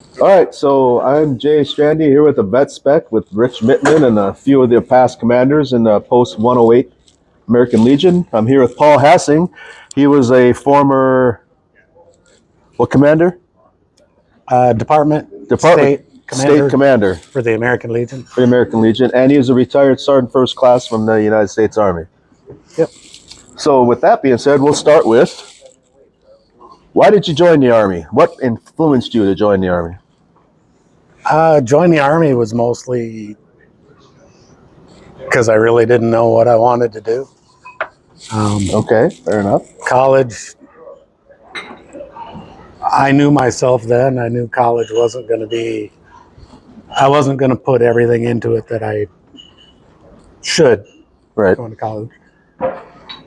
All right, so I'm Jay Strandy here with the Vet Spec with Rich Mittman and a few of the past commanders in the Post 108 American Legion. I'm here with Paul Hassing. He was a former, what commander? Department Department State State Commander for the American Legion. for the American Legion, and he was a retired Sergeant First Class from the United States Army. Yep. So with that being said, we'll start with, why did you join the Army? What influenced you to join the Army? Joining the Army was mostly because I really didn't know what I wanted to do. Okay, fair enough. College, I knew myself then. I knew college wasn't going to be, I wasn't going to put everything into it that I should Right. going to college.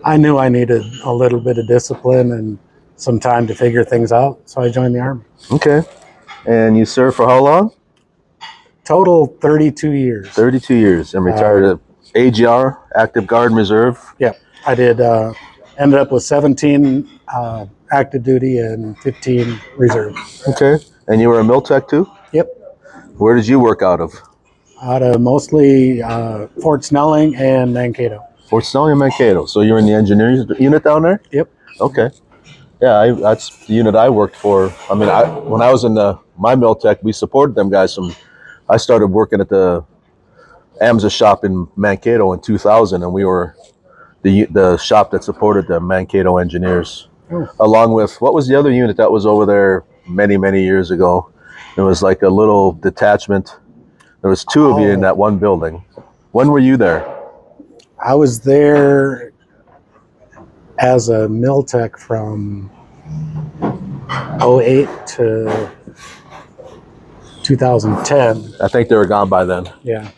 I knew I needed a little bit of discipline and some time to figure things out, so I joined the Army. Okay. And you served for how long? Total 32 years. 32 years and retired at AGR, Active Guard and Reserve. Yep. I did, ended up with 17 active duty and 15 reserve. Okay. And you were a Miltech too? Yep. Where did you work out of? Out of mostly Fort Snelling and Mankato. Fort Snelling and Mankato. So you're in the engineering unit down there? Yep. Okay. Yeah, that's the unit I worked for. I mean, when I was in my Miltech, we supported them guys from. I started working at the AMSA shop in Mankato in 2000, and we were the shop that supported the Mankato engineers, along with, what was the other unit that was over there many years ago? It was like a little detachment. There was two of you in that one building. When were you there? I was there as a Miltech from 08 to 2010. I think they were gone by then. Yeah.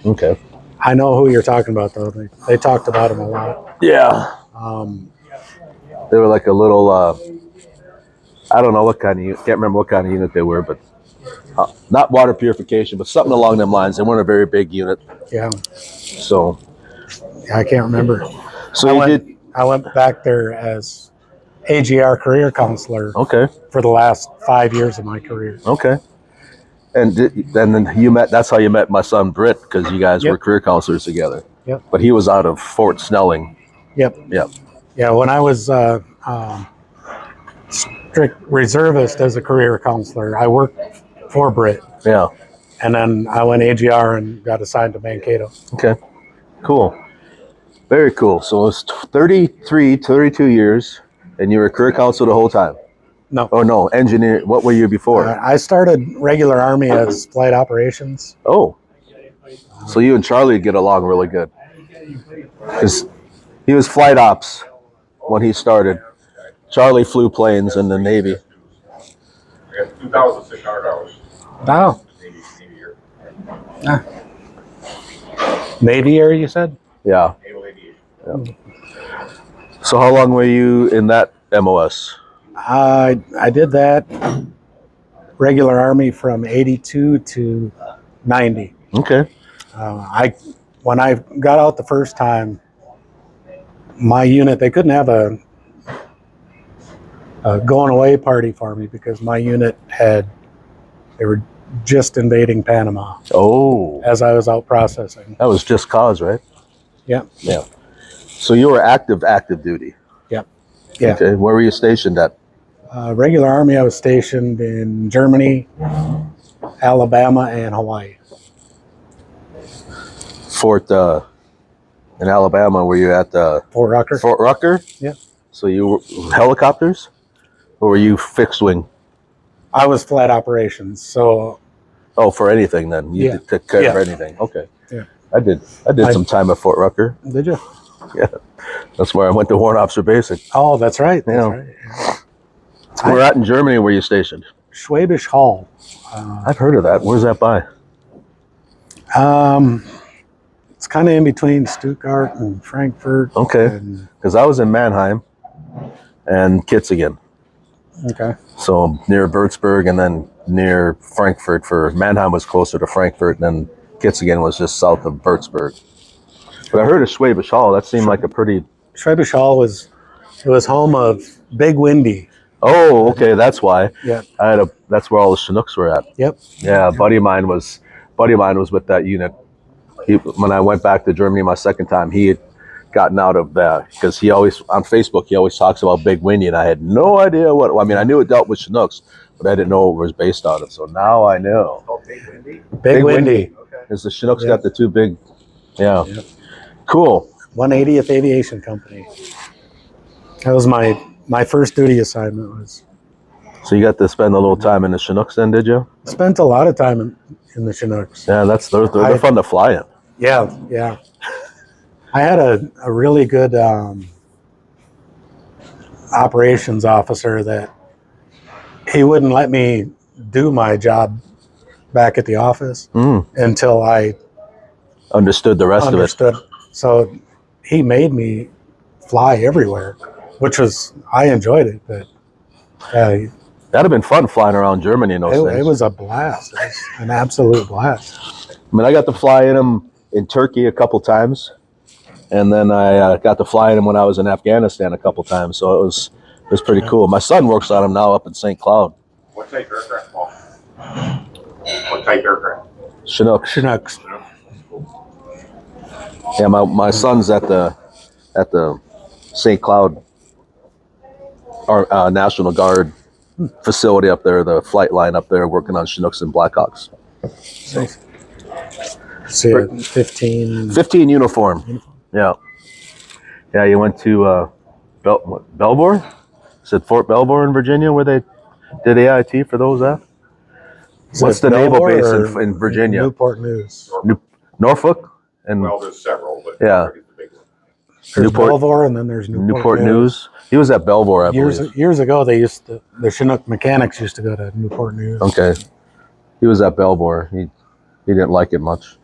Okay. I know who you're talking about, though. They talked about him a lot. Yeah. They were like a little, I don't know what kind of unit, can't remember what kind of unit they were, but not water purification, but something along them lines. They weren't a very big unit. Yeah. So. I can't remember. So I went back there as AGR career counselor. Okay. For the last 5 years of my career. Okay. And then you met, that's how you met my son Britt, because you guys were career counselors together. Yep. But he was out of Fort Snelling. Yep. Yep. Yeah, when I was strict reservist as a career counselor, I worked for Britt. Yeah. And then I went AGR and got assigned to Mankato. Okay. Cool. Very cool. So it's 32 years, and you were a career counselor the whole time? No. Oh, no. Engineer. What were you before? I started regular Army as flight operations. Oh. So you and Charlie get along really good. Because he was flight ops when he started. Charlie flew planes in the Navy. I got $2,600. Wow. Navy year. Navy year, you said? Yeah. Naval aviation. Yeah. So how long were you in that MOS? I did that regular Army from 82 to 90. Okay. When I got out the first time, my unit, they couldn't have a going away party for me because my unit they were just invading Panama. Oh. As I was out processing. That was just cause, right? Yeah. Yeah. So you were active duty. Yep. Yeah. Okay. Where were you stationed at? Regular Army, I was stationed in Germany, Alabama, and Hawaii. Fort in Alabama, were you at Fort Rucker. Fort Rucker? Yeah. So you were helicopters, or were you fixed wing? I was flight operations, so. Oh, for anything then? You took care of anything. Okay. Yeah. I did some time at Fort Rucker. Did you? Yeah. That's where I went to Warrant Officer Basic. Oh, that's right. That's right. Where at in Germany were you stationed? Schwäbisch Hall. I've heard of that. Where's that by? It's kind of in between Stuttgart and Frankfurt. Okay. Because I was in Mannheim and Kitzingen. Okay. So near Würzburg and then near Frankfurt. Mannheim was closer to Frankfurt, and then Kitzingen was just south of Würzburg. But I heard of Schwäbisch Hall. That seemed like a pretty... Schwäbisch Hall was home of Big Windy. Oh, okay, that's why. Yeah. That's where all the Chinooks were at. Yep. Yeah, buddy of mine was with that unit. When I went back to Germany my second time, he had gotten out of that because he always on Facebook he always talks about Big Windy, and I had no idea what. I mean, I knew it dealt with Chinooks, but I didn't know it was based out of. So now I know. Oh, Big Windy? Big Windy. Okay. Because the Chinooks Yeah. got the two big. Yeah. Yeah. Cool. 180th Aviation Company. That was my first duty assignment. Was So you got to spend a little time in the Chinooks then, did you? spent a lot of time in the Chinooks. Yeah, they're fun to fly in. Yeah, yeah. I had a really good operations officer that he wouldn't let me do my job back at the office until I Understood the rest understood. So he made me fly everywhere, which was, I enjoyed it, but That'd have been fun flying around Germany in those things. it was a blast. It was an absolute blast. I mean, I got to fly in them in Turkey a couple times, and then I got to fly in them when I was in Afghanistan a couple times. So it was pretty cool. My son works on them now up in St. Cloud. What type aircraft, Paul? What type aircraft? Chinook. Chinooks. Yeah, my son's at the St. Cloud National Guard facility up there, the flight line up there, working on Chinooks and Blackhawks. So 15. 15 uniform. Yeah. Yeah, you went to Belvoir? Is it Fort Belvoir in Virginia where they did AIT for those at? What's the naval base in Virginia? Newport News. Norfolk? And Well, there's several, but Yeah. the big one. There's Newport- Belvoir, and then there's Newport News. He was at Belvoir, I believe. Years ago, the Chinook mechanics used to go to Newport News. Okay. He was at Belvoir. He didn't like it much.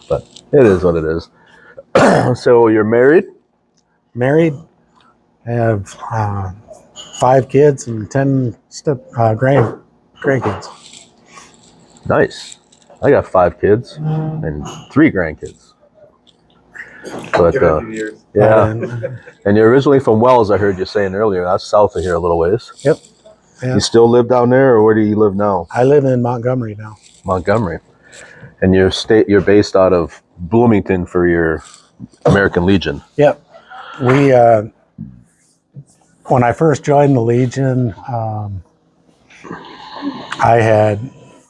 But it is what it is. So you're married? Married. I have 5 kids and 10 grandkids. Nice. I got 5 kids and 3 grandkids. But Give it a few years. yeah. And, And you're originally from Wells, I heard you saying earlier. That's south of here a little ways. yep. Yeah. You still live down there, or where do you live now? I live in Montgomery now. Montgomery. And you're based out of Bloomington for your American Legion. Yep. We when I first joined the Legion,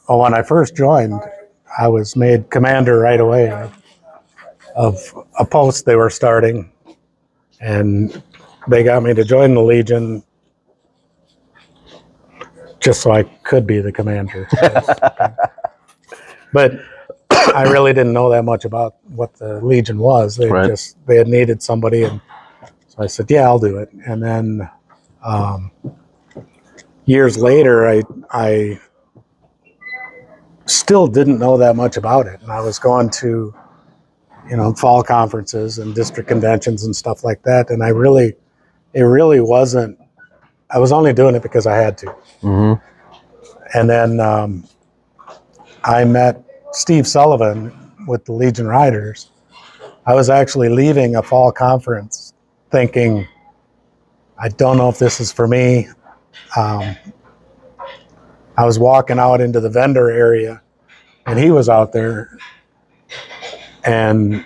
when I first joined, I was made commander right away of a post they were starting, and they got me to join the Legion just so I could be the commander. But I really didn't know that much about what the Legion was. They had needed somebody, and so I said, "Yeah, I'll do it." And then years later, I still didn't know that much about it, and I was going to, fall conferences and district conventions and stuff like that, and it really wasn't. I was only doing it because I had to. Mm-hmm. And then I met Steve Sullivan with the Legion Riders. I was actually leaving a fall conference thinking, I don't know if this is for me. I was walking out into the vendor area, and he was out there. And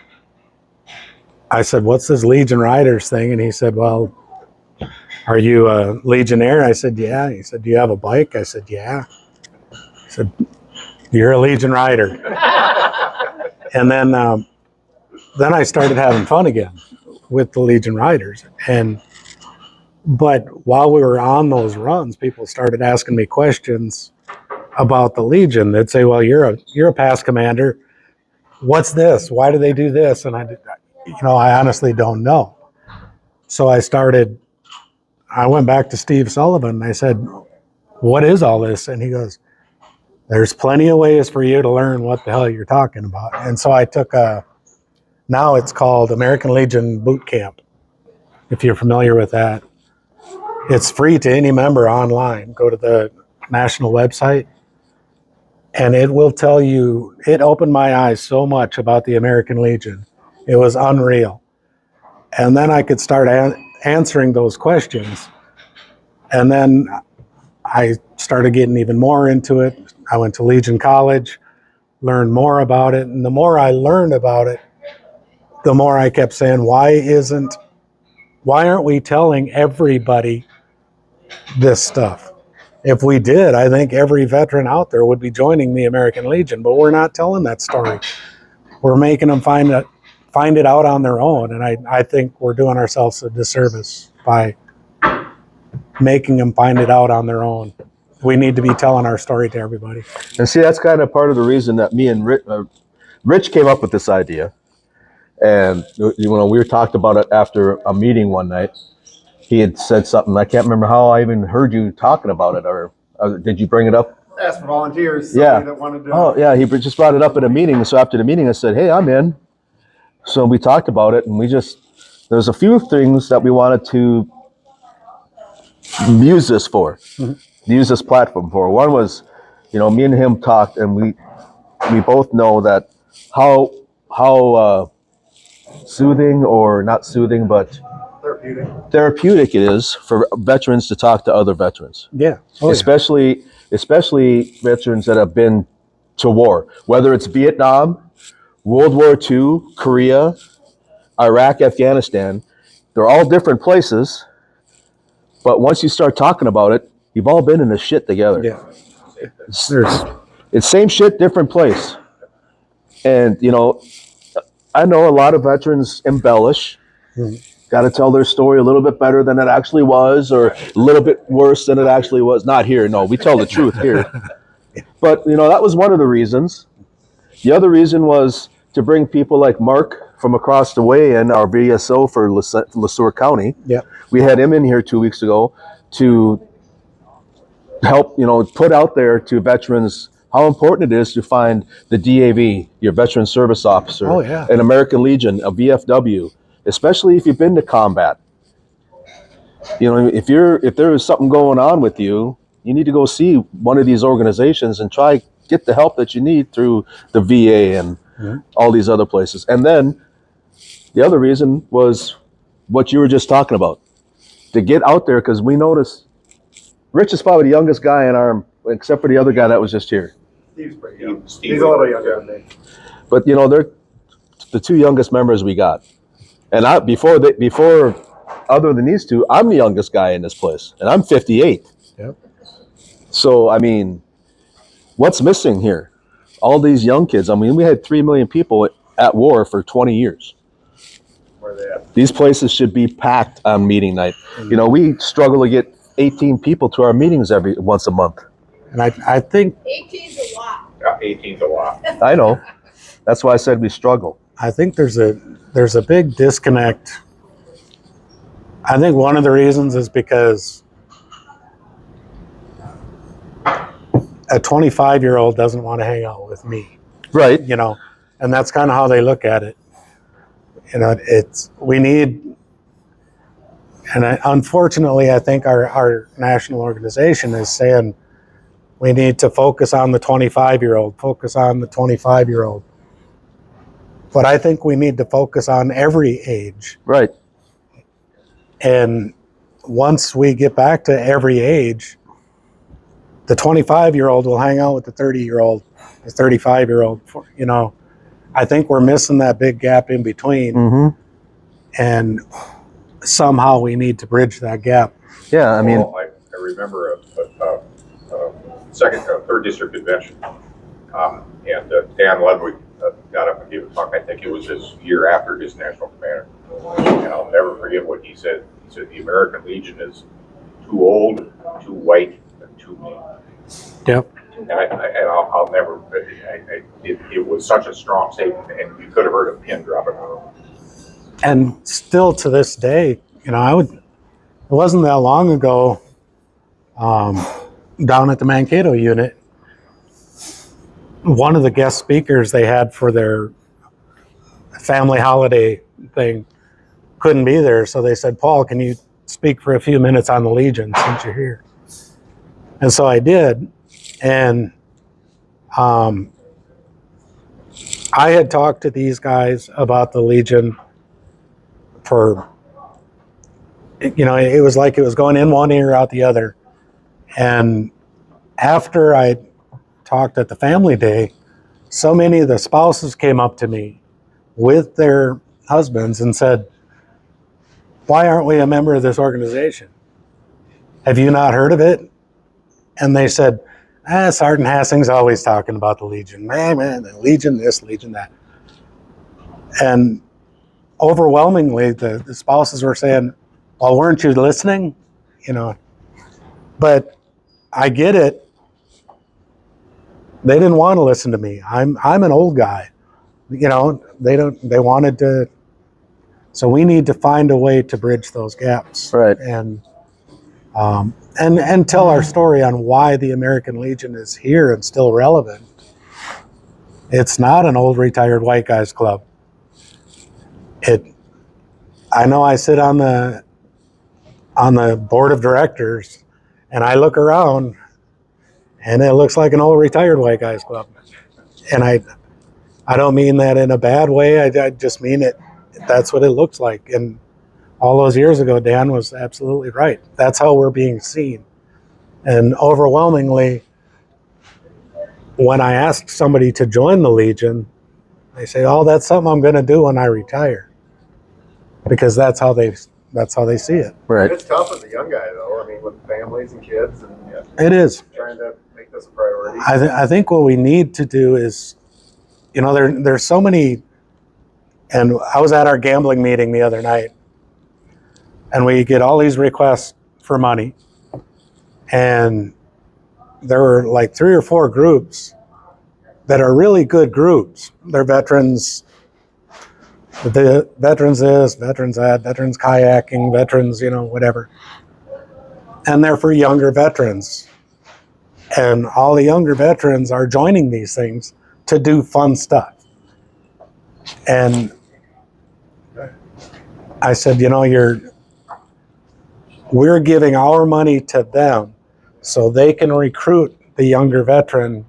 I said, "What's this Legion Riders thing?" And he said, "Well, are you a Legionnaire?" I said, "Yeah." He said, "Do you have a bike?" I said, "Yeah." He said, "You're a Legion Rider." And then I started having fun again with the Legion Riders. But while we were on those runs, people started asking me questions about the Legion. They'd say, "Well, you're a past commander. What's this? Why do they do this?" And I honestly don't know. So I went back to Steve Sullivan and I said, "What is all this?" And he goes, "There's plenty of ways for you to learn what the hell you're talking about." And so I took now it's called American Legion Boot Camp, if you're familiar with that. It's free to any member online. Go to the national website, and it will tell you, it opened my eyes so much about the American Legion. It was unreal. And then I could start answering those questions. And then I started getting even more into it. I went to Legion College, learned more about it. And the more I learned about it, the more I kept saying, why aren't we telling everybody this stuff? If we did, I think every veteran out there would be joining the American Legion, but we're not telling that story. We're making them find it out on their own. And I think we're doing ourselves a disservice by making them find it out on their own. We need to be telling our story to everybody. And see, that's kind of part of the reason that me and Rich came up with this idea. And we were talked about it after a meeting one night. He had said something. I can't remember how I even heard you talking about it, or did you bring it up? Ask for volunteers. Yeah. That wanted to. Oh, yeah. He just brought it up at a meeting. So after the meeting, I said, "Hey, I'm in." So we talked about it, and there's a few things that we wanted to use this for, use this platform for. One was, me and him talked, and we both know that how soothing, or not soothing, but therapeutic it is for veterans to talk to other veterans. Yeah. Especially veterans that have been to war, whether it's Vietnam, World War II, Korea, Iraq, Afghanistan. They're all different places, but once you start talking about it, you've all been in this shit together. Yeah. It's same shit, different place. And I know a lot of veterans embellish. Got to tell their story a little bit better than it actually was, or a little bit worse than it actually was. Not here, no. We tell the truth here. But that was one of the reasons. The other reason was to bring people like Mark from across the way in, our VSO for Le Sueur County. Yeah. We had him in here 2 weeks ago to help, put out there to veterans how important it is to find the DAV, your Veteran Service Officer, Oh, yeah. an American Legion, a VFW, especially if you've been to combat. If there is something going on with you, you need to go see one of these organizations and try get the help that you need through the VA and all these other places. And then the other reason was what you were just talking about, to get out there, because we noticed Rich is probably the youngest guy in our, except for the other guy that was just here. Steve's pretty young. Steve, He's a little younger than me. But they're the two youngest members we got. And before other than these two, I'm the youngest guy in this place, and I'm 58. Yep. So what's missing here? All these young kids. We had 3 million people at war for 20 years. Where they at? These places should be packed on meeting night. We struggle to get 18 people to our meetings once a month. And I think 18's a lot. Yeah, 18's a lot. I know. That's why I said we struggle. there's a big disconnect. I think one of the reasons is because a 25-year-old doesn't want to hang out with me, Right. and that's kind of how they look at it. We need, and unfortunately, I think our national organization is saying we need to focus on the 25-year-old, focus on the 25-year-old. But I think we need to focus on every age. Right. And once we get back to every age, the 25-year-old will hang out with the 30-year-old, the 35-year-old. I think we're missing that big gap in between. Mm-hmm. And somehow we need to bridge that gap. Yeah. I remember a third district convention, and Dan Ludwig got up and gave a talk. I think it was his year after his national commander, and I'll never forget what he said. He said the American Legion is too old, too white, and too mean. Yep. And I'll never. It was such a strong statement, and you could have heard a pin drop in the room. And still to this day, it wasn't that long ago, down at the Mankato unit, one of the guest speakers they had for their family holiday thing couldn't be there. So they said, Paul, can you speak for a few minutes on the Legion since you're here? And so I did. And I had talked to these guys about the Legion for it was like it was going in one ear, out the other. And after I talked at the family day, so many of the spouses came up to me with their husbands and said, "Why aren't we a member of this organization? Have you not heard of it?" And they said, Sergeant Hassing's always talking about the Legion. Man, the Legion this, Legion that. And overwhelmingly, the spouses were saying, "Well, weren't you listening?" But I get it. They didn't want to listen to me. I'm an old guy. They wanted to. So we need to find a way to bridge those gaps. Right. And tell our story on why the American Legion is here and still relevant. It's not an old retired white guys club. I know I sit on the board of directors and I look around and it looks like an old retired white guys club. And I don't mean that in a bad way. I just mean it. That's what it looks like. And all those years ago, Dan was absolutely right. That's how we're being seen. And overwhelmingly, when I ask somebody to join the Legion, they say, "Oh, that's something I'm going to do when I retire," because that's how they see it. Right. It's tough as a young guy, though. I mean, with families and kids, and It is. trying to make this a priority. I think what we need to do is, there's so many. And I was at our gambling meeting the other night, and we get all these requests for money. And there were like 3 or 4 groups that are really good groups. They're veterans, the veterans this, veterans that, veterans kayaking, veterans, whatever. And they're for younger veterans. And all the younger veterans are joining these things to do fun stuff. And I said, we're giving our money to them so they can recruit the younger veteran.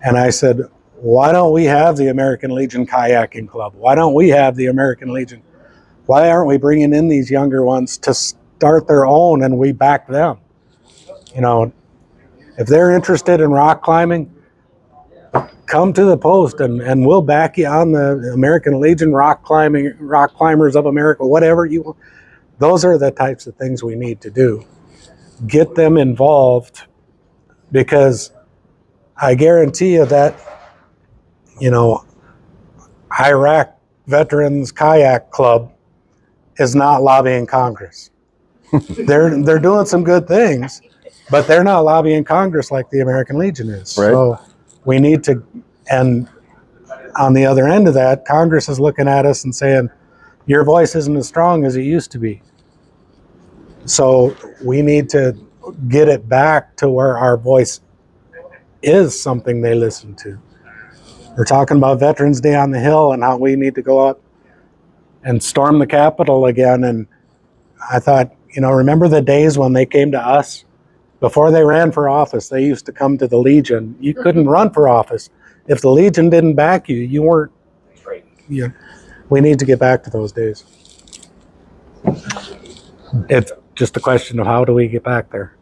And I said, why don't we have the American Legion Kayaking Club? Why don't we have the American Legion? Why aren't we bringing in these younger ones to start their own and we back them? If they're interested in rock climbing, come to the post and we'll back you on the American Legion Rock Climbers of America, whatever you want. Those are the types of things we need to do. Get them involved, because I guarantee you that, Iraq Veterans Kayak Club is not lobbying Congress. They're doing some good things, but they're not lobbying Congress like the American Legion is. Right. So we need to, and on the other end of that, Congress is looking at us and saying, your voice isn't as strong as it used to be. So we need to get it back to where our voice is something they listen to. We're talking about Veterans Day on the Hill and how we need to go out and storm the Capitol again. And I thought, remember the days when they came to us? Before they ran for office, they used to come to the Legion. You couldn't run for office. If the Legion didn't back you, you weren't. We need to get back to those days. It's just a question of how do we get back there?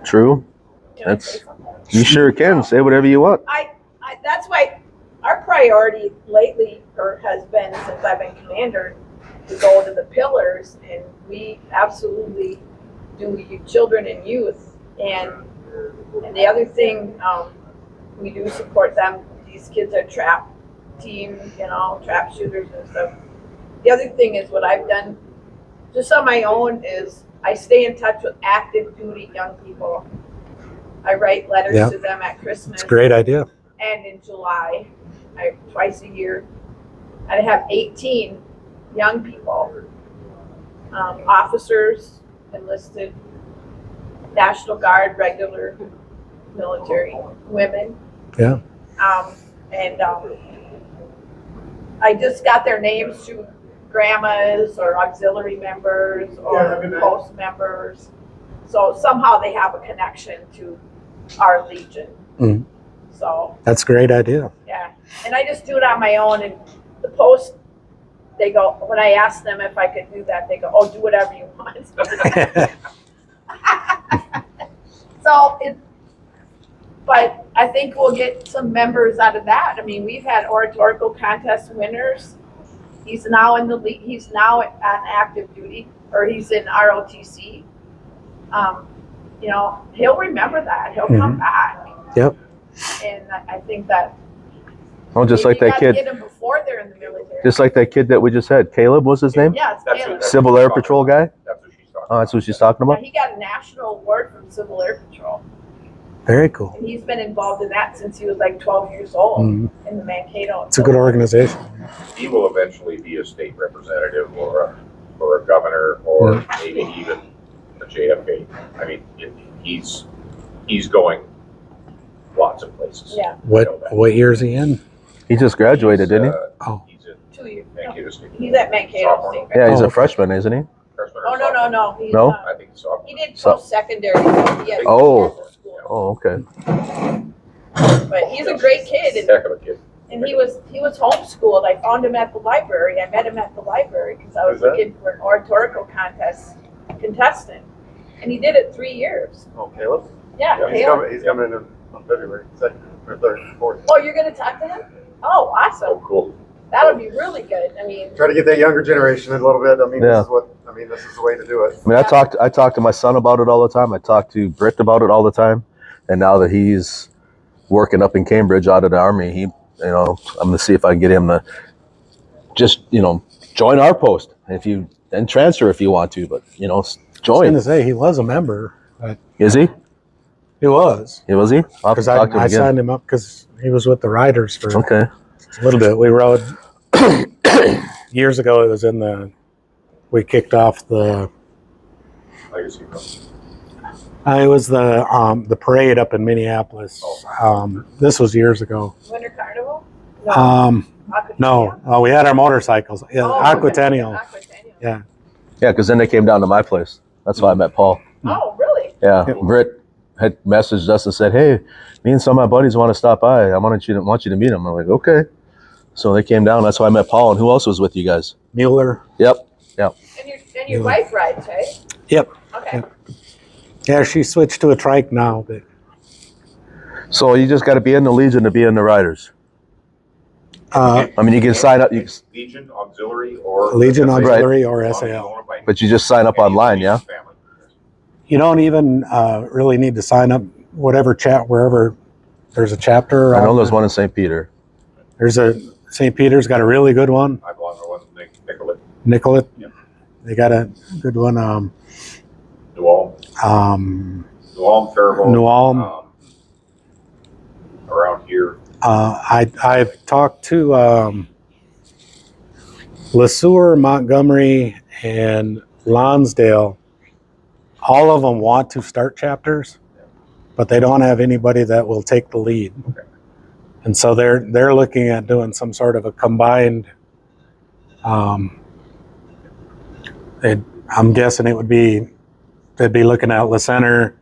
True. You sure can say whatever you want. That's why our priority lately, or has been since I've been commander, to go to the pillars, and we absolutely do children and youth. And the other thing, we do support them. These kids are trap team, trap shooters and stuff. The other thing is what I've done just on my own is I stay in touch with active duty young people. I write letters to them at Christmas. It's a great idea. And in July, twice a year. I have 18 young people, officers, enlisted, National Guard, regular military, women. Yeah. I just got their names through grandmas or auxiliary members or post members. So somehow they have a connection to our Legion. Mm. So that's a great idea. yeah, and I just do it on my own. And the post they go, when I ask them if I could do that, they go, oh, do whatever you want. But I think we'll get some members out of that. I mean, we've had oratorical contest winners. He's now in the league. He's now on active duty, or he's in ROTC. He'll remember that. He'll come back. Yep. And I think that. Oh, just like you that gotta kid. Get him before they're in the military. Just like that kid that we just had. Caleb was his name? Yeah, it's That's Caleb. what- Civil Air Patrol guy? That's what she's talking Oh, about. that's what she's talking Yeah, about? he got a national award from Civil Air Patrol, Very cool. and he's been involved in that since he was like 12 years old Mhm. in the Mankato. It's a good organization. He will eventually be a state representative or a governor or maybe even a JFK. I mean, he's going lots of places. Yeah, What year is he in? He just graduated, didn't he? Oh. He's in 2 years. Mankato State. He's at Mankato Sophomore. State. Yeah, he's Oh, a okay. freshman, isn't he? Freshman or Oh, sophomore. no. He's, No? I think so. he did So- post-secondary. He had Oh. school. Oh, okay. But he's a great kid, Heck of a kid. and he was homeschooled. I found him at the library. I met him at the library because I was Who's that? looking for an oratorical contestant, and he did it 3 years. Oh, Caleb? Yeah, Yeah, Caleb. He's coming in on February 2nd or 3rd, 4th. Oh, you're gonna talk to him? Oh, awesome. Oh, cool. That'll be really good. I mean, Try to get that younger generation in a little bit. I mean, Yeah. this is the way to do it. I mean, I talk to my son about it all the time. I talk to Britt about it all the time. And now that he's working up in Cambridge out of the Army, I'm going to see if I can get him to just, join our post and transfer if you want to, but, I was join. going to say he was a member. But Is he? he was. Yeah, was he? I'll have to Because talk to him I again. signed him up because he was with the Riders for Okay. a little bit. We rode years ago. It was we kicked off the. Legacy. It was the parade up in Minneapolis. This was years ago. Winter Carnival? No. No, we had our motorcycles. Yeah, Oh, Aquatennial. Aquatennial. Yeah. Yeah, because then they came down to my place. That's why I met Paul. Oh, really? Yeah. Yep. Britt had messaged us and said, hey, me and some of my buddies want to stop by. I want you to meet them. I'm like, okay. So they came down. That's why I met Paul. And who else was with you guys? Mueller. Yep. And your wife rides, right? Yep. Okay. Yep. Yeah, she switched to a trike now, but So you just got to be in the Legion to be in the Riders. I mean, you can sign up, Legion Auxiliary or Legion SAL. Auxiliary or As long as you SAL. own it by but you just sign up any of the online, yeah? Legion family. You don't even really need to sign up wherever there's a chapter. I know around there's there. one in St. Peter. There's a St. Peter's got a really good one. I belong to one, Nicollet, Nicollet. Yep. They got a good one. New Ulm, Faribault. New Ulm. Around here. I've talked to LeSueur, Montgomery, and Lonsdale. All of them want to start chapters, but they don't have anybody that will take the lead. Okay. And so they're looking at doing some sort of a combined. I'm guessing they'd be looking at La Center,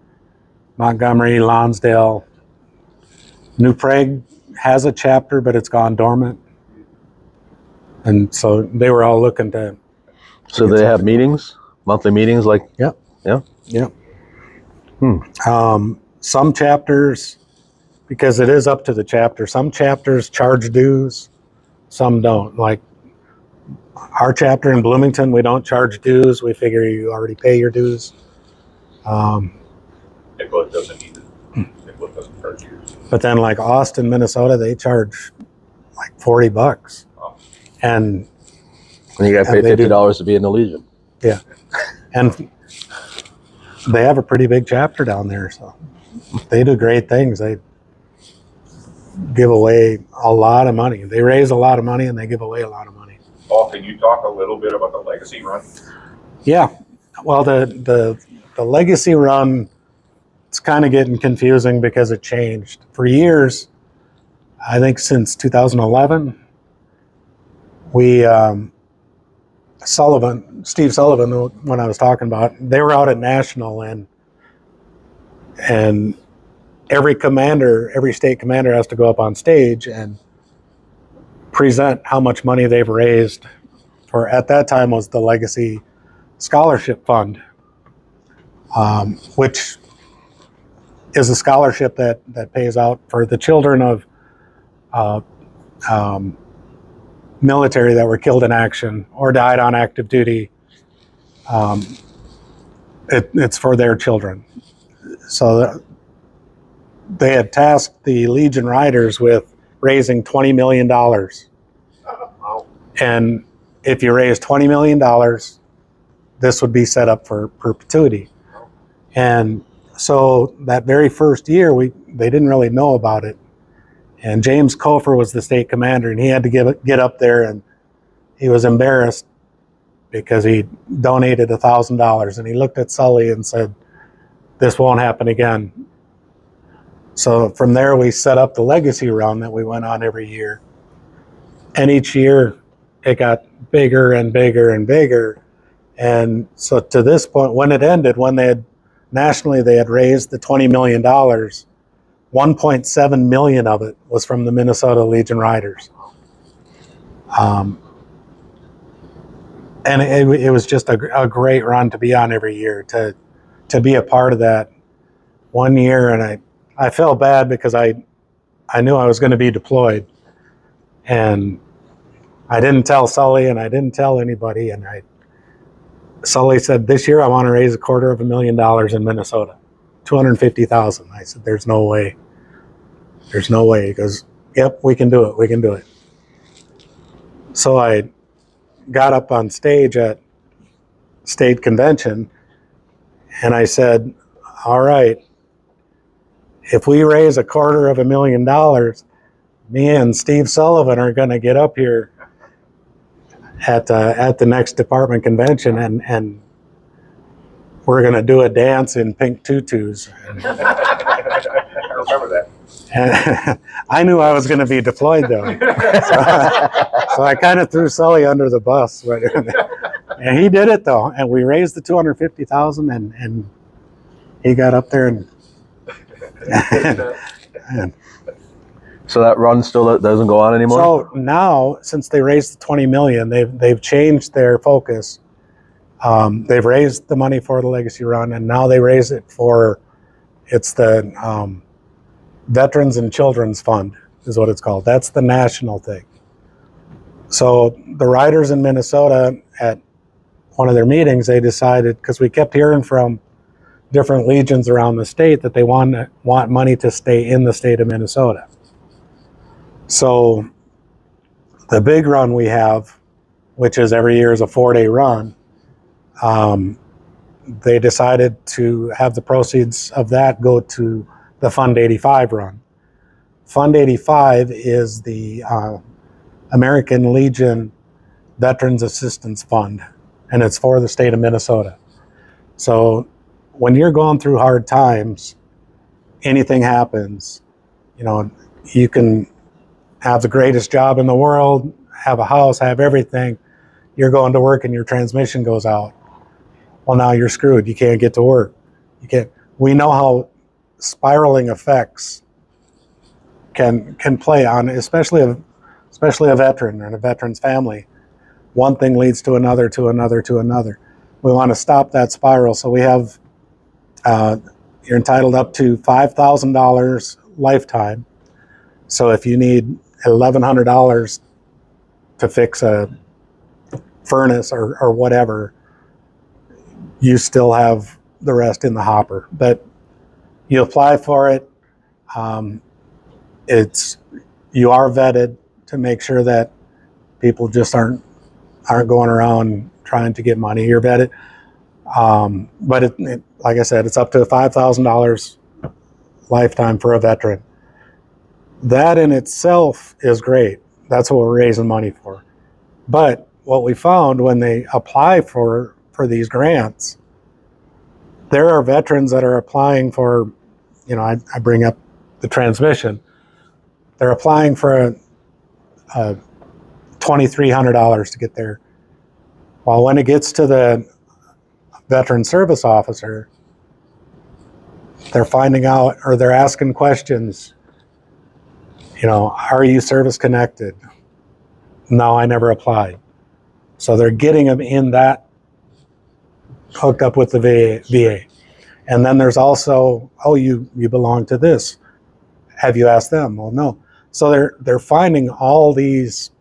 Montgomery, Lonsdale. New Prague has a chapter, but it's gone dormant. And so they were all looking to. So they have meetings, monthly meetings, like, Yep. Yeah. Some chapters, because it is up to the chapter, some chapters charge dues, some don't. Like our chapter in Bloomington, we don't charge dues. We figure you already pay your dues. Nicollet doesn't either. Nicollet doesn't charge you. But then like Austin, Minnesota, they charge like $40. Oh. And and you got to pay And they do. $50 to be in the Legion. And they have a pretty big chapter down there, so they do great things. They give away a lot of money. They raise a lot of money and they give away a lot of money. Paul, can you talk a little bit about the legacy run? Yeah. Well, the legacy run, it's kind of getting confusing because it changed. For years, I think since 2011, Steve Sullivan, when I was talking about, they were out at National and every state commander has to go up on stage and present how much money they've raised for, at that time, was the Legacy Scholarship Fund, which is a scholarship that pays out for the children of military that were killed in action or died on active duty. It's for their children. So they had tasked the Legion Riders with raising $20 million. And if you raise $20 million, this would be set up for perpetuity. And so that very first year, they didn't really know about it. And James Kofer was the state commander, and he had to get up there, and he was embarrassed because he donated $1,000. And he looked at Sully and said, "This won't happen again." So from there, we set up the Legacy Run that we went on every year. And each year, it got bigger and bigger and bigger. And so to this point, when it ended, when nationally they had raised the $20 million, 1.7 million of it was from the Minnesota Legion Riders. And it was just a great run to be on every year, to be a part of that one year. And I felt bad because I knew I was going to be deployed, and I didn't tell Sully, and I didn't tell anybody. And Sully said, "This year I want to raise $250,000 in Minnesota, $250,000." I said, "There's no way. There's no way." He goes, "Yep, we can do it. We can do it." So I got up on stage at state convention, and I said, "All right, if we raise $250,000, me and Steve Sullivan are going to get up here at the next department convention, and we're going to do a dance in pink tutus." I remember that. And I knew I was going to be deployed, though. So I kind of threw Sully under the bus. And he did it, though. And we raised the $250,000, and he got up there and So that run still doesn't go on anymore? So now, since they raised the $20 million, they've changed their focus. They've raised the money for the Legacy Run, and now they raise it for, it's the Veterans and Children's Fund is what it's called. That's the national thing. So the riders in Minnesota, at one of their meetings, they decided, because we kept hearing from different legions around the state that they want money to stay in the state of Minnesota. So the big run we have, which is every year is a 4-day run, they decided to have the proceeds of that go to the Fund 85 run. Fund 85 is the American Legion Veterans Assistance Fund, and it's for the state of Minnesota. So when you're going through hard times, anything happens, you can have the greatest job in the world, have a house, have everything. You're going to work and your transmission goes out. Well, now you're screwed. You can't get to work. You can't. We know how spiraling effects can play on, especially a veteran and a veteran's family. One thing leads to another, to another, to another. We want to stop that spiral. So we have, you're entitled up to $5,000 lifetime. So if you need $1,100 to fix a furnace or whatever, you still have the rest in the hopper. But you apply for it. You are vetted to make sure that people just aren't going around trying to get money. You're vetted. But like I said, it's up to $5,000 lifetime for a veteran. That in itself is great. That's what we're raising money for. But what we found when they apply for these grants, there are veterans that are applying for, I bring up the transmission. They're applying for $2,300 to get there. While when it gets to the veteran service officer, they're finding out, or they're asking questions. Are you service connected? No, I never applied. So they're getting them in that hooked up with the VA. And then there's also, oh, you belong to this. Have you asked them? Well, no. So they're finding all these,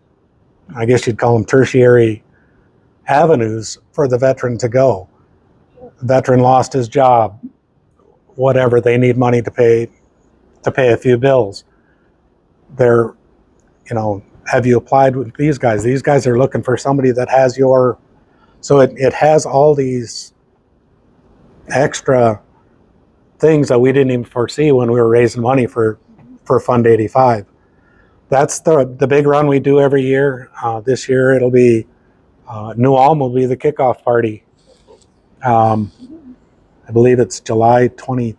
I guess you'd call them tertiary avenues for the veteran to go. Veteran lost his job, whatever, they need money to pay a few bills. They're, have you applied with these guys? These guys are looking for somebody that has your, so it has all these extra things that we didn't even foresee when we were raising money for Fund 85. That's the big run we do every year. This year it'll be, New Ulm will be the kickoff party. I believe it's July 23rd,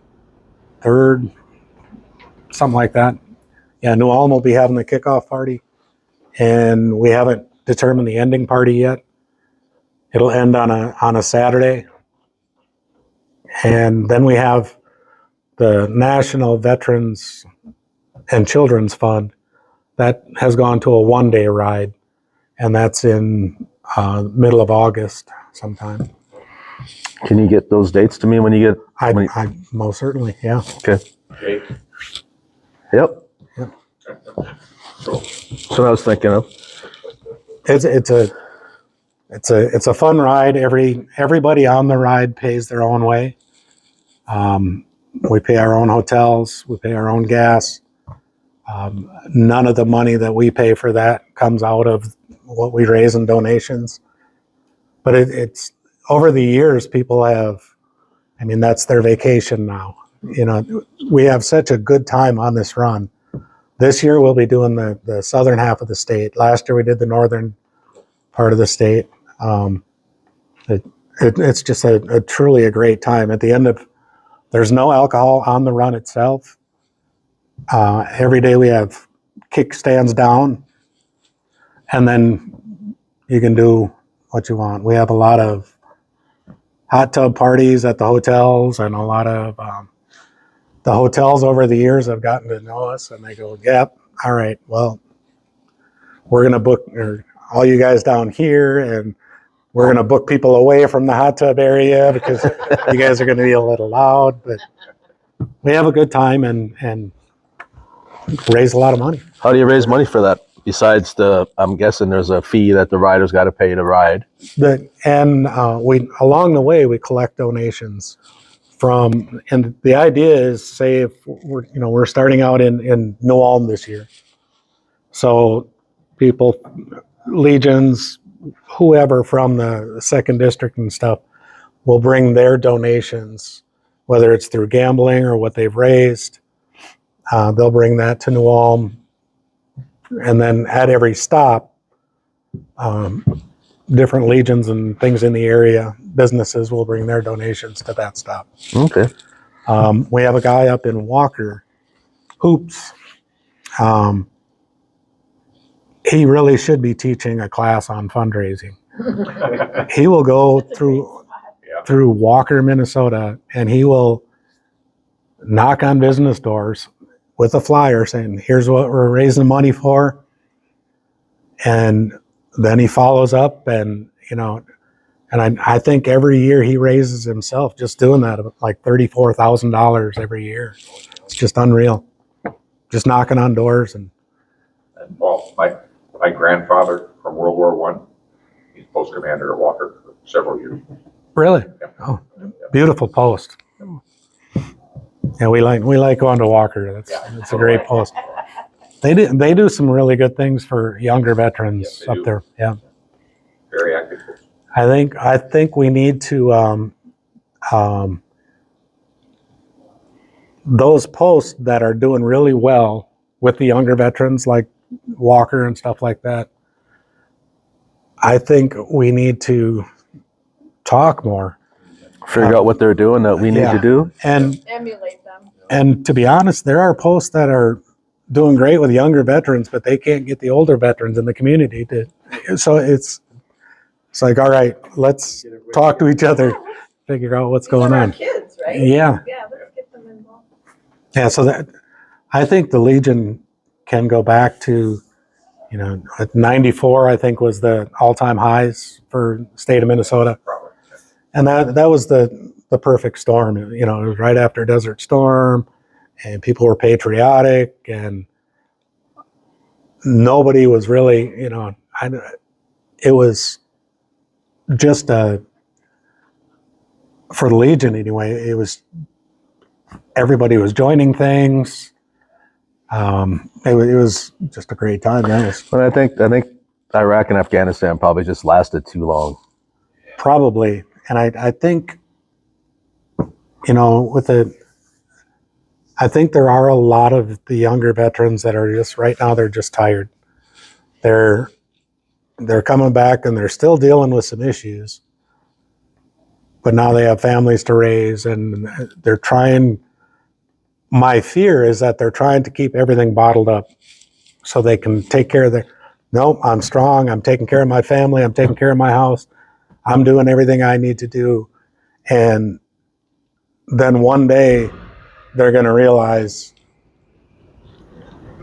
something like that. Yeah, New Ulm will be having the kickoff party, and we haven't determined the ending party yet. It'll end on a Saturday, and then we have the National Veterans and Children's Fund that has gone to a one-day ride, and that's in middle of August sometime. Can you get those dates to me when you get? I most certainly, yeah. Okay. Jake? Yep. Yep. So, That's what I was thinking of. It's a fun ride. Everybody on the ride pays their own way. We pay our own hotels. We pay our own gas. None of the money that we pay for that comes out of what we raise in donations. But it's over the years, people have, that's their vacation now. We have such a good time on this run. This year we'll be doing the southern half of the state. Last year we did the northern part of the state. It's just a truly a great time. At the end of, there's no alcohol on the run itself. Every day we have kickstands down, and then you can do what you want. We have a lot of hot tub parties at the hotels, and a lot of the hotels over the years have gotten to know us, and they go, yep, all right, well, we're going to book all you guys down here, and we're going to book people away from the hot tub area because you guys are going to be a little loud. But we have a good time and raise a lot of money. How do you raise money for that? Besides I'm guessing there's a fee that the rider's got to pay to ride. We along the way we collect donations from, and the idea is, say if we're starting out in New Ulm this year, so people, legions, whoever from the second district and stuff will bring their donations, whether it's through gambling or what they've raised. They'll bring that to New Ulm, and then at every stop, different legions and things in the area, businesses will bring their donations to that stop. Okay. We have a guy up in Walker, Hoops. He really should be teaching a class on fundraising. He will go through Walker, Minnesota, and he will knock on business doors with a flyer saying, here's what we're raising money for. And then he follows up, and I think every year he raises himself just doing that, like $34,000 every year. It's just unreal. Just knocking on doors. And well, my grandfather from World War I, he's post commander at Walker for several years. really, Yeah. oh, beautiful post. Yeah, we like going to Walker. It's a great post. They do some really good things for younger veterans Yes, they up do. there. Yeah, Very active. I think we need to those posts that are doing really well with the younger veterans like Walker and stuff like that. I think we need to talk more Figure out what they're doing that we need Yeah. to do. and Emulate them. And to be honest, there are posts that are doing great with younger veterans, but they can't get the older veterans in the community to. So it's like, all right, let's talk to each other, figure out what's These going are our on. kids, right? Yeah, Yeah, let's get them involved. yeah. So that I think the Legion can go back to At 94, I think, was the all-time highs for state of Minnesota. Probably. And that was the perfect storm. It was right after Desert Storm, and people were patriotic, and nobody was really, it was just for the Legion anyway, it was, everybody was joining things. It was just a great time. But I think Iraq and Afghanistan probably just lasted too long. Probably. And I think, I think there are a lot of the younger veterans that are just right now, they're just tired. They're coming back and they're still dealing with some issues, but now they have families to raise, and they're trying. My fear is that they're trying to keep everything bottled up so they can take care of no, I'm strong. I'm taking care of my family. I'm taking care of my house. I'm doing everything I need to do. And then one day they're going to realize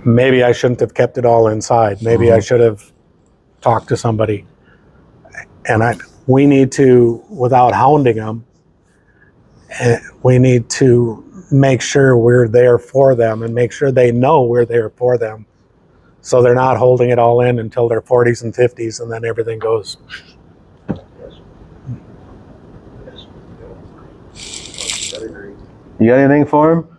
maybe I shouldn't have kept it all inside. Maybe I should have talked to somebody. And we need to, without hounding them, we need to make sure we're there for them and make sure they know we're there for them. So they're not holding it all in until their 40s and 50s, and then everything goes. You got anything for him?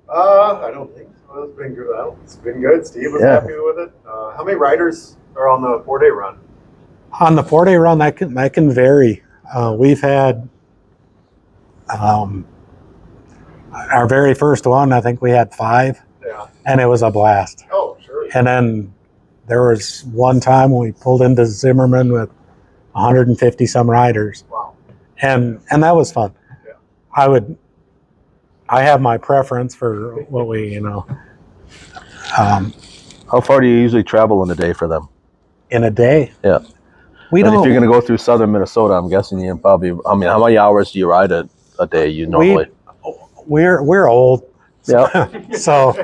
I don't think so. It's been good. It's been good. Steve was happy with it. How many riders are on the 4-day run? On the 4-day run, that can vary. We've had our very first one. I think we had 5, and it was a blast. Oh, sure. And then there was one time when we pulled into Zimmerman with 150 some riders. Wow. And that was fun. Yeah. I have my preference for what we, How far do you usually travel in a day for them? in a day. Yeah. We And if don't. you're going to go through southern Minnesota, I'm guessing you probably. I mean, how many hours do you ride a day? You normally. We're old. Yeah. So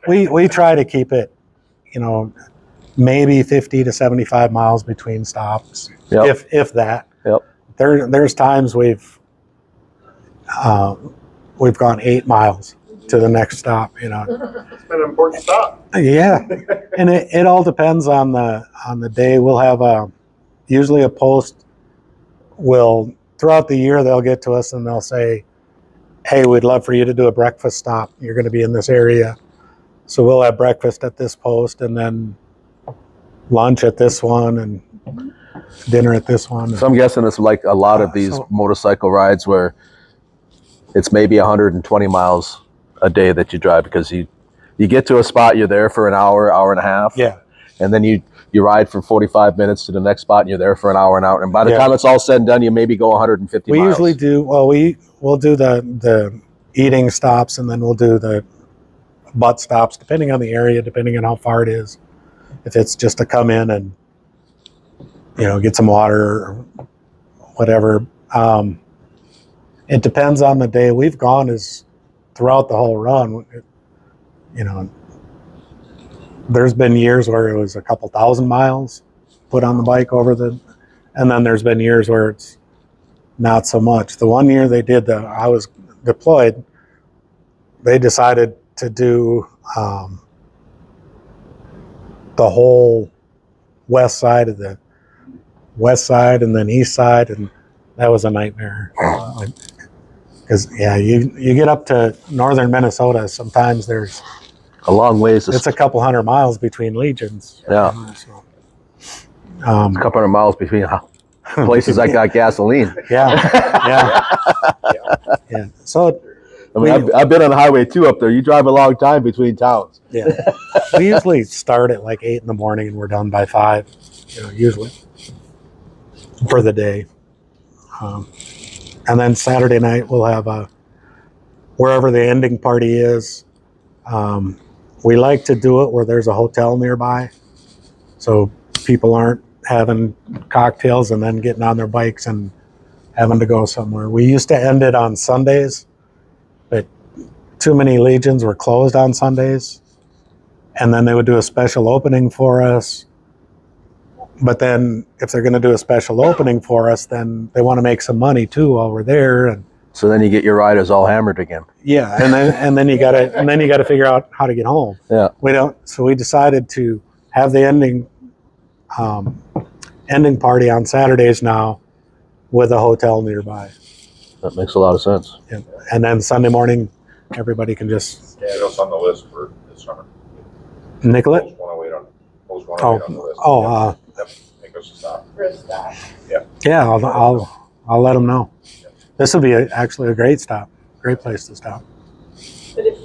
we try to keep it, maybe 50 to 75 miles between stops, Yep. if that. Yep. There's times we've gone 8 miles to the next stop. It's been an important stop. Yeah, and it all depends on the day. We'll have usually a post. Throughout the year they'll get to us and they'll say, "Hey, we'd love for you to do a breakfast stop. You're going to be in this area." So we'll have breakfast at this post and then lunch at this one and dinner at this one. So I'm guessing it's like a lot of these motorcycle rides where it's maybe 120 miles a day that you drive, because you get to a spot, you're there for an hour and a half. Yeah. And then you ride for 45 minutes to the next spot and you're there for an hour. And by the time it's all said and done, you maybe go 150 We miles. usually do, we'll do the eating stops, and then we'll do the butt stops, depending on the area, depending on how far it is. If it's just to come in and, get some water or whatever. It depends on the day. We've gone throughout the whole run, there's been years where it was a couple thousand miles put on the bike and then there's been years where it's not so much. The one year they did I was deployed, they decided to do the whole west side and then east side, and that was a nightmare. Because you get up to northern Minnesota, sometimes there's a long ways. it's a couple hundred miles between legions. Yeah. So, a couple hundred miles between places that got gasoline. yeah. So I mean, I've been on Highway 2 up there. You drive a long time between towns. yeah, we usually start at like 8 in the morning and we're done by 5. Usually for the day. And then Saturday night we'll have wherever the ending party is. We like to do it where there's a hotel nearby, so people aren't having cocktails and then getting on their bikes and having to go somewhere. We used to end it on Sundays, but too many legions were closed on Sundays. and then they would do a special opening for us. But then if they're going to do a special opening for us, then they want to make some money too while we're there. And So then you get your riders all hammered again. yeah, and then you gotta figure out how to get home. Yeah. So we decided to have the ending party on Saturdays now with a hotel nearby. That makes a lot of sense. And then Sunday morning, everybody can just Get us on the list for this summer. nickel it. Post 108 on the list. Yep. Make us a stop. For a stop. Yeah, I'll let them know. This will be actually a great stop, great place to stop. But if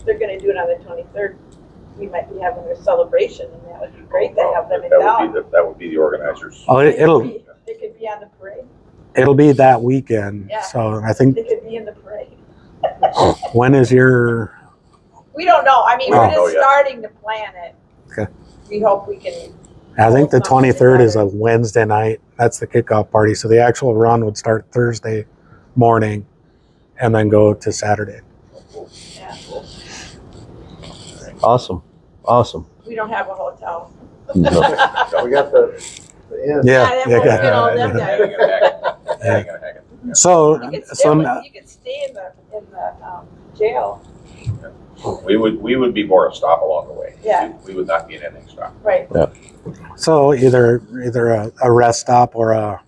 they're gonna do it on the 23rd, we might be having their celebration, and that would be great to have them in town. That would be the organizers. Oh, They could be on the parade. it'll be that weekend. Yeah. So I think They could be in the parade. when is your? We don't know. I mean, We we're don't know just yet. starting to plan it. Okay. We hope we can. I think the 23rd is a Wednesday night. That's the kickoff party. So the actual run would start Thursday morning and then go to Saturday. Yeah. Awesome. We don't have a hotel. No. We got the inn. Yeah. Yeah, that won't fit all them Hang guys. it, hang it, hang it. So, You so could stay in the jail. We would be more a stop along the way. Yeah. We would not be an ending stop. Right. so either a rest stop or A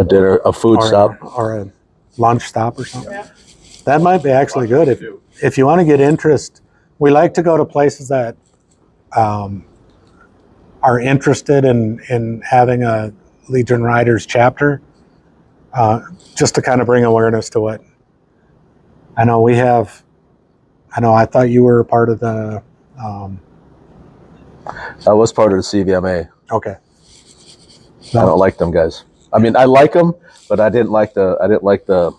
dinner, a food stop. or a lunch stop or something. Yeah. That might be actually good if you want to get interest. We like to go to places that are interested in having a Legion Riders chapter, just to kind of bring awareness to it. I know I thought you were a part of the. I was part of the CVMA. Okay. I don't like them guys. I mean, I like them, but I didn't like the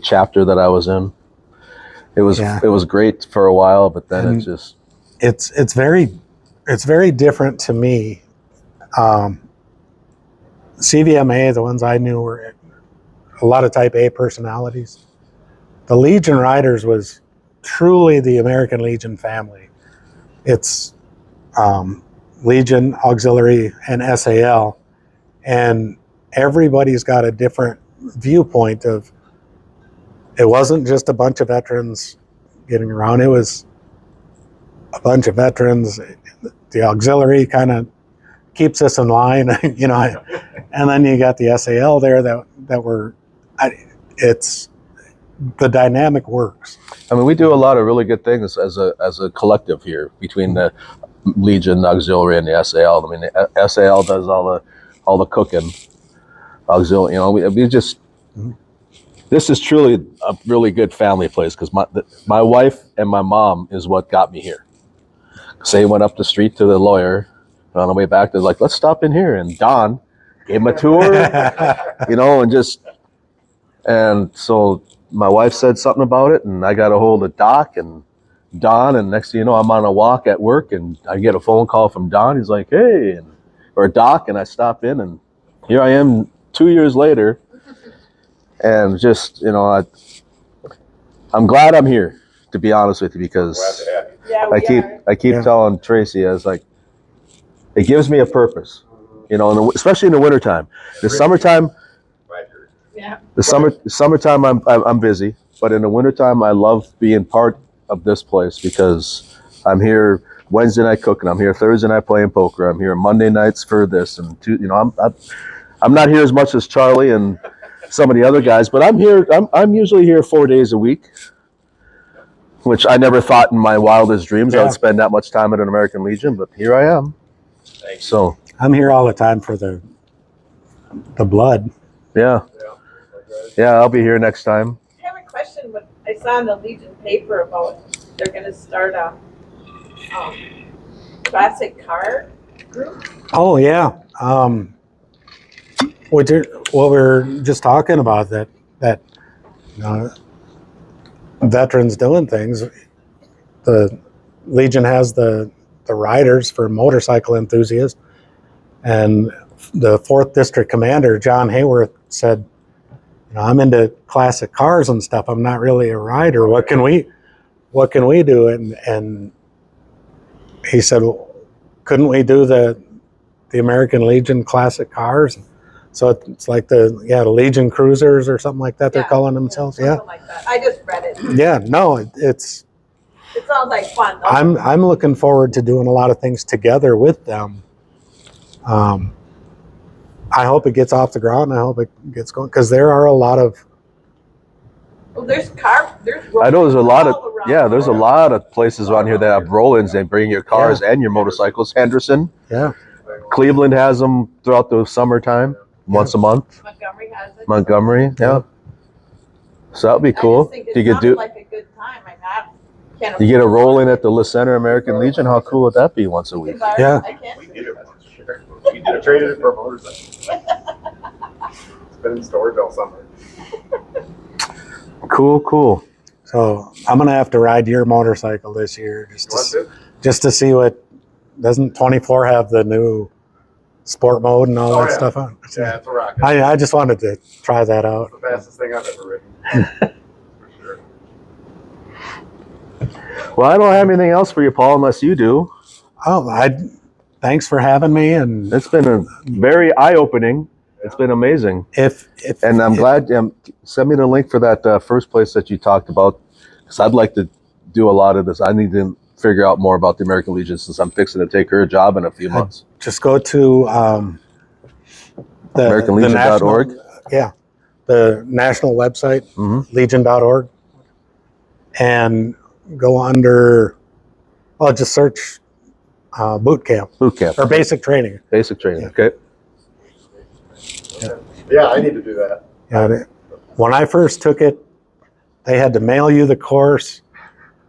chapter that I was in. It was great for a while, but then And it just it's very different to me. CVMA, the ones I knew were a lot of Type A personalities. The Legion Riders was truly the American Legion family. It's Legion, Auxiliary, and SAL, and everybody's got a different viewpoint of. It wasn't just a bunch of veterans getting around. It was a bunch of veterans. The Auxiliary kind of keeps us in line, you know, and then you got the SAL there that were. It's the dynamic works. I mean, we do a lot of really good things as a collective here between the Legion, the Auxiliary, and the SAL. I mean, the SAL does all the cooking. Auxiliary, you know, we just. This is truly a really good family place because my wife and my mom is what got me here. So they went up the street to the lawyer, and on the way back, they're like, "Let's stop in here." And Don gave him a tour, you know, and so my wife said something about it, and I got a hold of Doc and Don, and next thing you know, I'm on a walk at work, and I get a phone call from Don. He's like, "Hey," or Doc, and I stop in, and here I am 2 years later. And just, you know, I'm glad I'm here, to be honest with you, because Glad to have you. Yeah, I keep telling Tracy, I was like, it gives me a purpose, you know, especially in the wintertime. The summertime, Glad you're here. Yeah. summertime I'm busy, but in the wintertime I love being part of this place because I'm here Wednesday night cooking, I'm here Thursday night playing poker, I'm here Monday nights for this, and you know, I'm not here as much as Charlie and some of the other guys, but I'm here. I'm usually here 4 days a week, which I never thought in my wildest dreams I would spend that much time at an American Legion, but here I am. Thank you. So I'm here all the time for the blood. yeah, I'll be here next time. I have a question. What I saw in the Legion paper about they're going to start a classic car group. Oh yeah. What we're just talking about that veterans doing things. The Legion has the riders for motorcycle enthusiasts, and the 4th District Commander John Hayworth said, "You know, I'm into classic cars and stuff. I'm not really a rider. What can we do?" And he said, well, couldn't we do the American Legion classic cars? So it's like the Legion Cruisers or something like that. They're Yeah. calling themselves. Yeah. Something like that. I just read it. Yeah. No, it's. It sounds like fun, though. I'm looking forward to doing a lot of things together with them. I hope it gets off the ground. I hope it gets going because there are a lot of. Well, there's I know there's a lot of all around there's a lot of places around here that have roll-ins. They bring your cars and your motorcycles. Henderson, Yeah. Cleveland has them throughout the summertime, once a month. Montgomery has it. Montgomery, yeah. So that'd be I cool. just think You it could sounded do. like a good time. I mean, I can't You get a roll-in at the La Center American Legion. How cool would that be once a week? Yeah. I can't. We did it once. We did I it. traded it for a motorcycle. It's been in storage all summer. Cool. So I'm gonna have to ride your motorcycle this year You want to? just to see what. Doesn't 24 have the new sport mode and all Oh, that yeah. stuff on? Yeah, it's a rocket. I just wanted to try that out. It's the fastest thing I've ever ridden. For sure. Well, I don't have anything else for you, Paul, unless you do. Oh, thanks for having me. And It's been a very eye-opening. It's been amazing, if and I'm glad. Send me the link for that first place that you talked about, because I'd like to do a lot of this. I need to figure out more about the American Legion since I'm fixing to take her a job in a few months. just go to the AmericanLegion.org. the national website, Mm-hmm. legion.org, and go under. Oh, just search boot camp Boot camp, or basic training. basic training. Yeah. Okay. Yeah, I need to do that. Yeah, when I first took it, they had to mail you the course,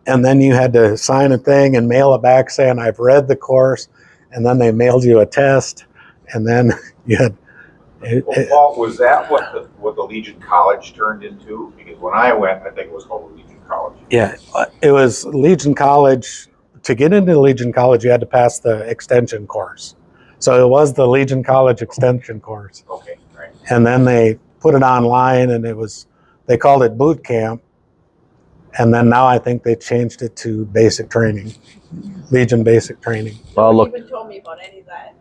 and then you had to sign a thing and mail it back saying I've read the course, and then they mailed you a test, and then you had. Well, Paul, was that what the Legion College turned into? Because when I went, I think it was called Legion College. Yeah, it was Legion College. To get into Legion College, you had to pass the extension course. So it was the Legion College extension course. Okay, right. And then they put it online, and they called it boot camp. And then now I think they changed it to basic training, Legion basic training. Well, look, Even told me about any of that.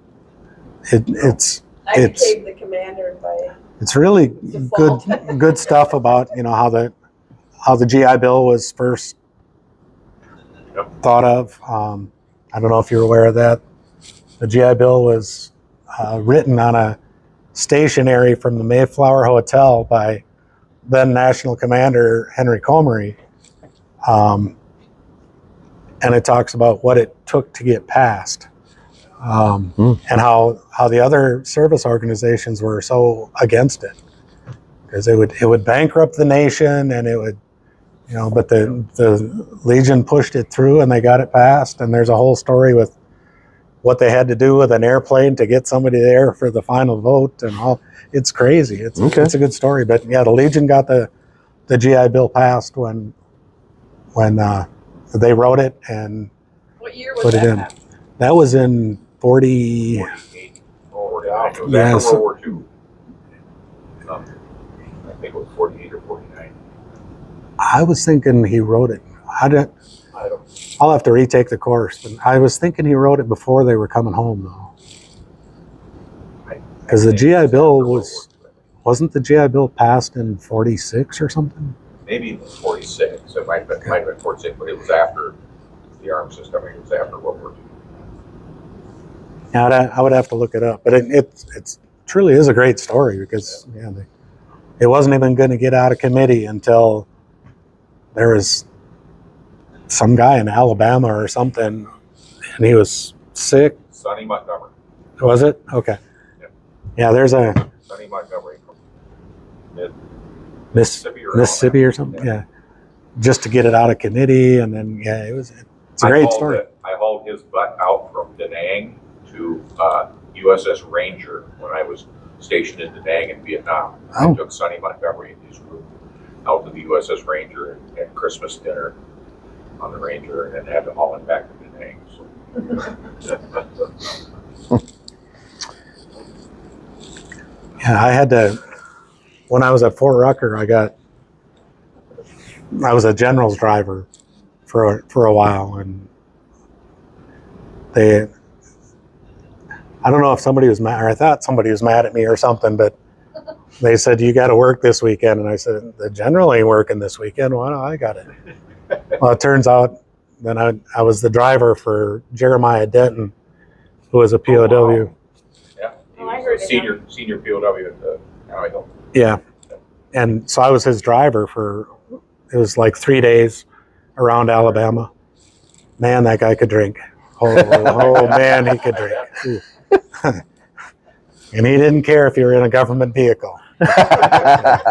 It's I It's- became the commander by. it's really Default. good stuff about how the GI Bill was first Yep. thought of. I don't know if you're aware of that. The GI Bill was written on a stationery from the Mayflower Hotel by then National Commander Henry Comery, and it talks about what it took to get passed, and how the other service organizations were so against it because it would bankrupt the nation, and it would. But the Legion pushed it through, and they got it passed. And there's a whole story with what they had to do with an airplane to get somebody there for the final vote, and all. It's crazy. It's a good story. But yeah, the Legion got the GI Bill passed when they wrote it, and What year was put it that? in. At? That was in 40. 48 or 49. It was Yeah, after so- World War II. I think it was 48 or 49. I was thinking he wrote it. I don't. I'll have to retake the course, but I was thinking he wrote it before they were coming home, though. Because the GI Bill wasn't the GI Bill passed in 46 or something? Maybe it was 46. It might have been 46, but it was after the arms system. It was after World War II. Yeah, I would have to look it up, but it truly is a great story because it wasn't even going to get out of committee until there was some guy in Alabama or something, and he was sick. Sonny Montgomery. Was it? Okay. Yeah, there's a Sonny Montgomery from Mississippi or something. Yeah, just to get it out of committee, and then it's a great story. I hauled his butt out from Da Nang to USS Ranger when I was stationed in Da Nang in Vietnam. Oh. I took Sonny Montgomery and his group out to the USS Ranger and had Christmas dinner on the Ranger, and then had to haul him back to Da Nang. So. Yeah, I had to. When I was at Fort Rucker, I was a general's driver for a while, and I don't know if somebody was mad, or I thought somebody was mad at me or something, but they said, you got to work this weekend. And I said, the general ain't working this weekend. Well, no, I got it. Well, it turns out then I was the driver for Jeremiah Denton, who was a POW. Oh, wow. Yeah, he Oh, I was heard a of senior POW at the Hanoi Hill. Yeah. And so I was his driver for, it was like 3 days around Alabama. Man, that guy could drink. Oh man, he could drink. Ooh. And he didn't care if you were in a government vehicle. What are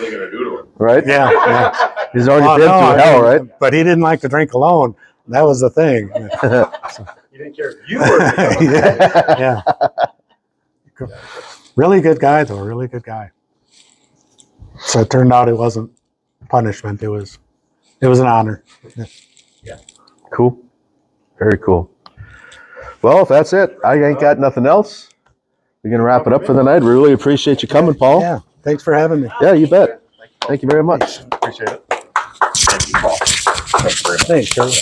they going to do to him? Right? Yeah. He's already Oh, been no, through I hell, mean, right? But he didn't like to drink alone. That was the thing. You didn't care if you were in the government. Yeah. Really good guy, though. Really good guy. So it turned out it wasn't punishment. It was an honor. Cool. Very cool. Well, if that's it, I ain't got nothing else. We're going to wrap it up for the night. We really appreciate you coming, Paul. Yeah. Thanks for having me. Yeah, you bet. Thank you very much. Appreciate it. Thank you, Paul. Thanks very much. Thanks, Charlie.